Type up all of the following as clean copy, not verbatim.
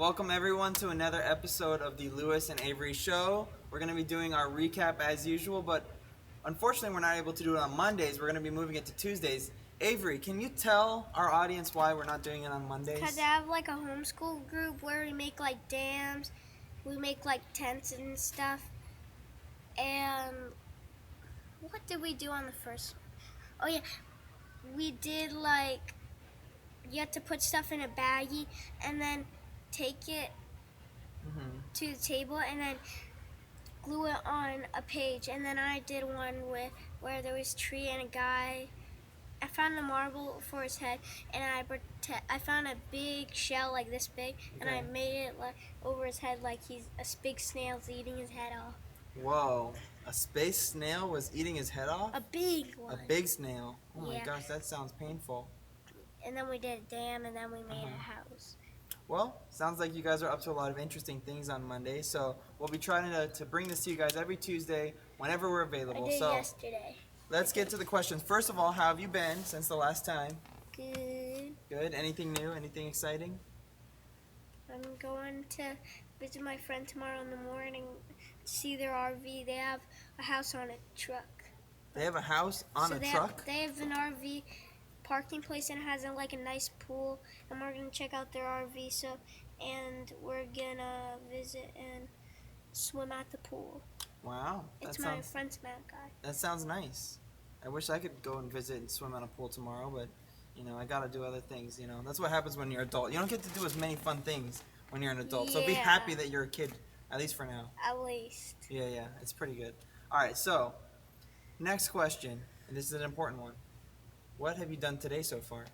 Welcome everyone to another episode of the Luis and Avery Show. We're going to be doing our recap as usual, but unfortunately we're not able to do it on Mondays. We're going to be moving it to Tuesdays. Avery, can you tell our audience why we're not doing it on Mondays? Because I have like a homeschool group where we make like dams, we make like tents and stuff. And what did we do on the first? Oh yeah, we did like, you have to put stuff in a baggie and then take it to the table and then glue it on a page. And then I did one where there was a tree and a guy. I found a marble for his head, and I found a big shell like this big, and I made it like over his head like he's a big snail's eating his head off. Whoa, a space snail was eating his head off? A big one. A big snail. Oh my Yeah. gosh, that sounds painful. And then we did a dam, and then we made a house. Well, sounds like you guys are up to a lot of interesting things on Monday, so we'll be trying to bring this to you guys every Tuesday whenever we're available. I did so yesterday. let's get to the questions. First of all, how have you been since the last time? Good. Good. Anything new? Anything exciting? I'm going to visit my friend tomorrow in the morning, see their RV. They have a house on a truck. They have a house on a truck? They have an RV parking place, and it has like a nice pool, and we're gonna check out their RV. And we're gonna visit and swim at the pool. Wow. It's my friend's mad guy. That sounds nice. I wish I could go and visit and swim in a pool tomorrow, but I gotta do other things. That's what happens when you're an adult. You don't get to do as many fun things when you're an adult. So be happy that you're a kid, at least for now. At least. Yeah, it's pretty good. All right, so next question, and this is an important one. What have you done today so far?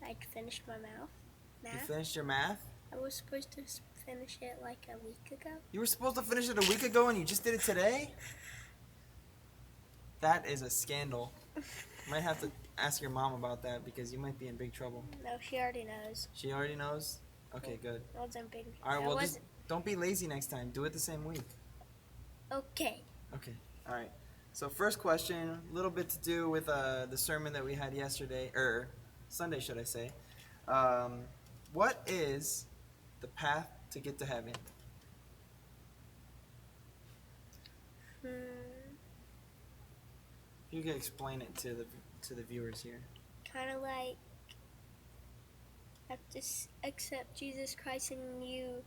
I finished my math. You finished your math? I was supposed to finish it like a week ago. You were supposed to finish it a week ago and you just did it today? That is a scandal. Might have to ask your mom about that because you might be in big trouble. No, she already knows. She already knows? Okay, good. I wasn't big. All right, well, just don't be lazy next time. Do it the same week. Okay. Okay, all right. So first question, a little bit to do with the sermon that we had yesterday, or Sunday, should I say. What is the path to get to heaven? You can explain it to the viewers here. Kind of like have to accept Jesus Christ and you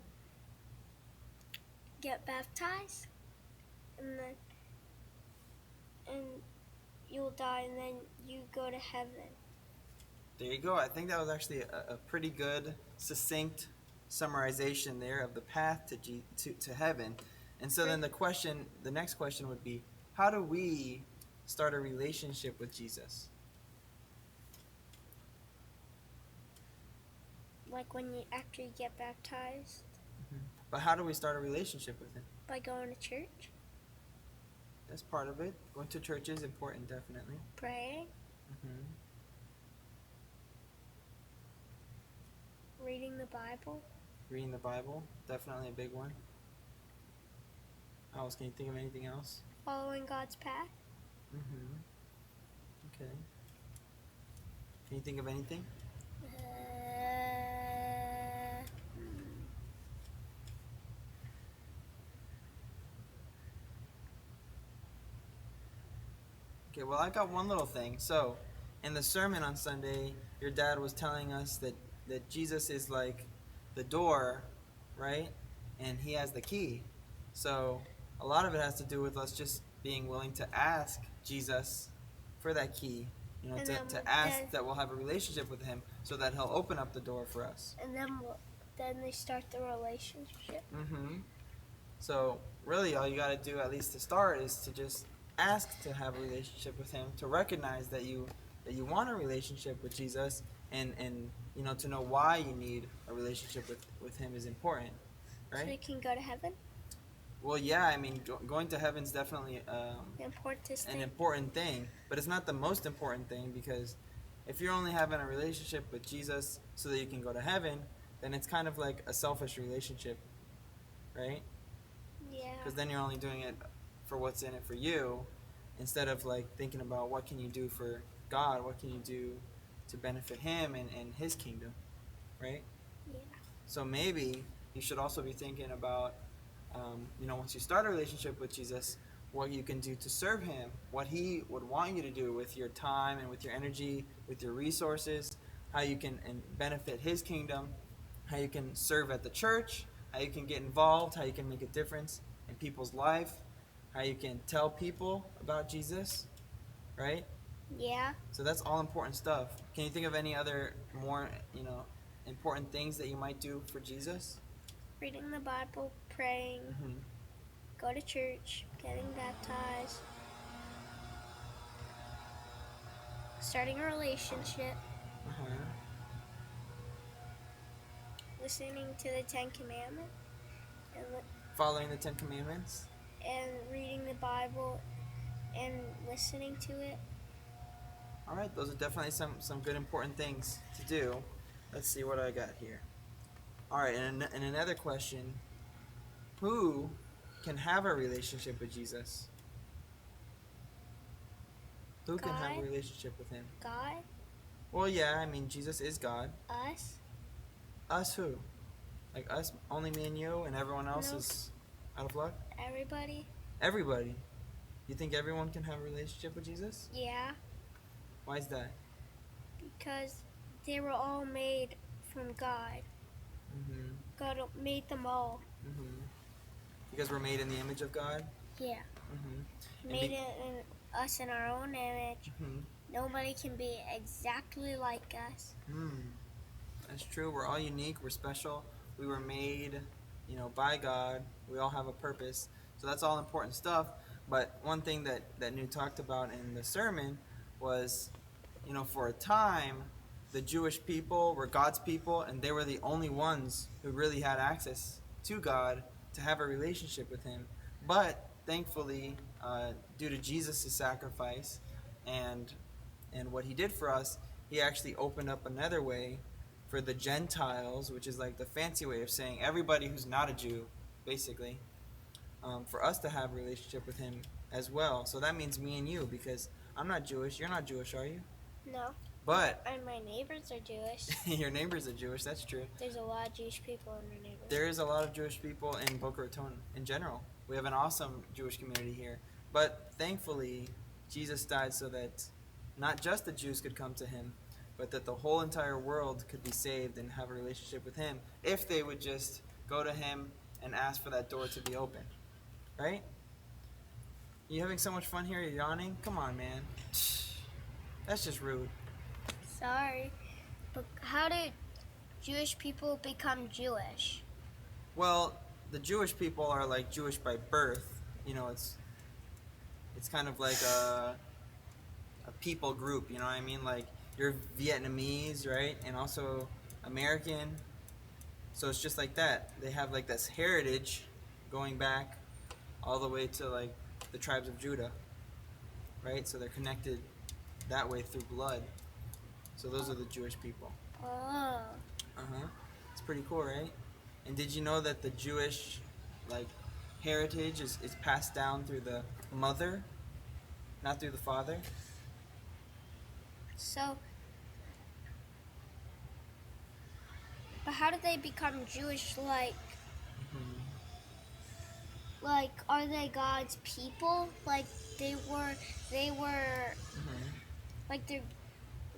get baptized, and you'll die, and then you go to heaven. There you go. I think that was actually a pretty good, succinct summarization there of the path to heaven. And so then the next question would be, how do we start a relationship with Jesus? Like after you get baptized. But how do we start a relationship with him? By going to church. That's part of it. Going to church is important, definitely. Praying. Reading the Bible. Reading the Bible, definitely a big one. How else? Can you think of anything else? Following God's path. Okay. Can you think of anything? Okay, well, I got one little thing. So, in the sermon on Sunday, your dad was telling us that Jesus is like the door, right? And he has the key. So, a lot of it has to do with us just being willing to ask Jesus for that key. To ask that we'll have a relationship with him so that he'll open up the door for us. And then they start the relationship. So, really, all you got to do, at least to start, is to just ask to have a relationship with him, to recognize that you want a relationship with Jesus, and to know why you need a relationship with him is important, right? So you can go to heaven? Well, yeah, I mean, going to heaven is definitely an important thing, but it's not the most important thing, because if you're only having a relationship with Jesus so that you can go to heaven, then it's kind of like a selfish relationship, right? Yeah. Because then you're only doing it for what's in it for you, instead of like thinking about what can you do for God, what can you do to benefit him and his kingdom, right? So maybe you should also be thinking about, once you start a relationship with Jesus, what you can do to serve him, what he would want you to do with your time and with your energy, with your resources, how you can benefit his kingdom, how you can serve at the church, how you can get involved, how you can make a difference in people's life, how you can tell people about Jesus, right? Yeah. So that's all important stuff. Can you think of any other more, important things that you might do for Jesus? Reading the Bible, praying, Mm-hmm. go to church, getting baptized, starting a relationship, Uh-huh. listening to the Ten Commandments, and Following the Ten Commandments. and reading the Bible and listening to it. All right, those are definitely some good important things to do. Let's see what I got here. All right, and another question: who can have a relationship with Jesus? Who can have a God, relationship with him? God, Well, yeah, I mean Jesus is God. us. Us who? Like us, only me and you, and everyone else Nope. is out of luck? Everybody. Everybody. You think everyone can have a relationship with Jesus? Yeah, Why is that? because they were all made from God. Mm-hmm. God made them all. Mm-hmm. Because we're made in the image of God? Yeah. Mm-hmm. He And made us in our own image. mm-hmm. Nobody can be exactly like us. That's true. We're all unique. We're special. We were made, by God. We all have a purpose. So that's all important stuff. But one thing that New talked about in the sermon was, for a time, the Jewish people were God's people, and they were the only ones who really had access to God to have a relationship with him. But thankfully, due to Jesus' sacrifice and what he did for us, he actually opened up another way for the Gentiles, which is like the fancy way of saying everybody who's not a Jew, basically, for us to have a relationship with him as well. So that means me and you, because I'm not Jewish. You're not Jewish, are you? No. But And my neighbors are Jewish. your neighbors are Jewish. That's true. There's a lot of Jewish people in our neighborhood. There is a lot of Jewish people in Boca Raton in general. We have an awesome Jewish community here. But thankfully, Jesus died so that not just the Jews could come to him, but that the whole entire world could be saved and have a relationship with him if they would just go to him and ask for that door to be open. Right? You having so much fun here? You're yawning? Come on, man. That's just rude. Sorry. But how did Jewish people become Jewish? Well, the Jewish people are like Jewish by birth. It's kind of like a people group, you know what I mean? Like you're Vietnamese, right? And also American. So it's just like that. They have like this heritage going back all the way to like the tribes of Judah, right? So they're connected that way through blood. So those are the Jewish people. Oh. Uh-huh. It's pretty cool, right? And did you know that the Jewish like heritage is passed down through the mother, not through the father? So, but how did they become Jewish? Mm-hmm. Like, are they God's people? Like, they were, Mm-hmm. like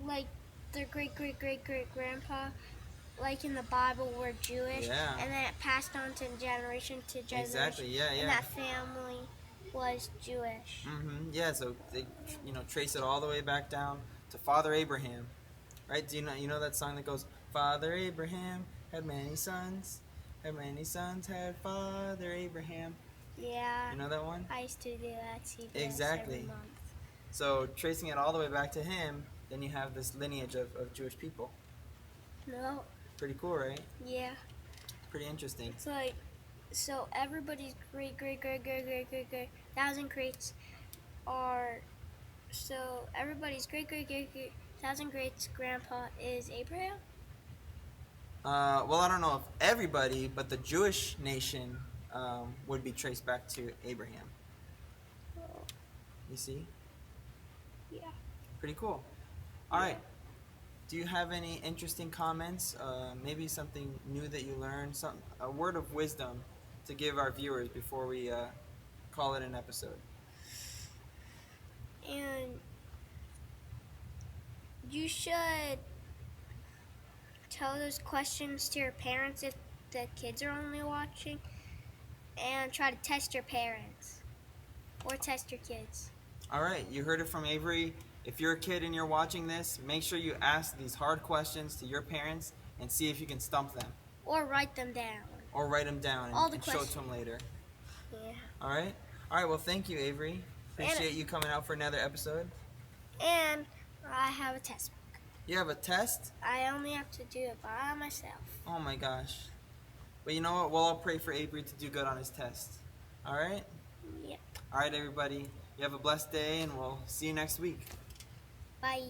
like their great great great great grandpa, like in the Bible, were Jewish, Yeah. and then it passed on to generation to generation. Exactly. Yeah. And that family was Jewish. Mm-hmm. Yeah. So they, trace it all the way back down to Father Abraham, right? Do you know that song that goes, "Father Abraham had many sons, had Father Abraham." Yeah. You know that one? I used to do that CBS Exactly. every month. So tracing it all the way back to him, then you have this lineage of Jewish people. No. Pretty cool, right? Yeah. Pretty interesting. It's like, so everybody's great great great great great great great thousand greats are, so everybody's great great great great thousand greats grandpa is Abraham. Well, I don't know if everybody, but the Jewish nation would be traced back to Abraham. Oh, You see? yeah. Pretty cool. All right. do you have any interesting comments? Maybe something new that you learned, a word of wisdom to give our viewers before we call it an episode. And you should tell those questions to your parents if the kids are only watching, and try to test your parents or test your kids. All right, you heard it from Avery. If you're a kid and you're watching this, make sure you ask these hard questions to your parents and see if you can stump them. Or write them down. Or write them down and show it to them later. Yeah. All right? All right, well, thank you, Avery. Appreciate you coming out for another episode. And I have a test book. You have a test? I only have to do it by myself. Oh my gosh. But you know what? We'll all pray for Avery to do good on his test. All right? Yep. All right, everybody. You have a blessed day, and we'll see you next week. Bye.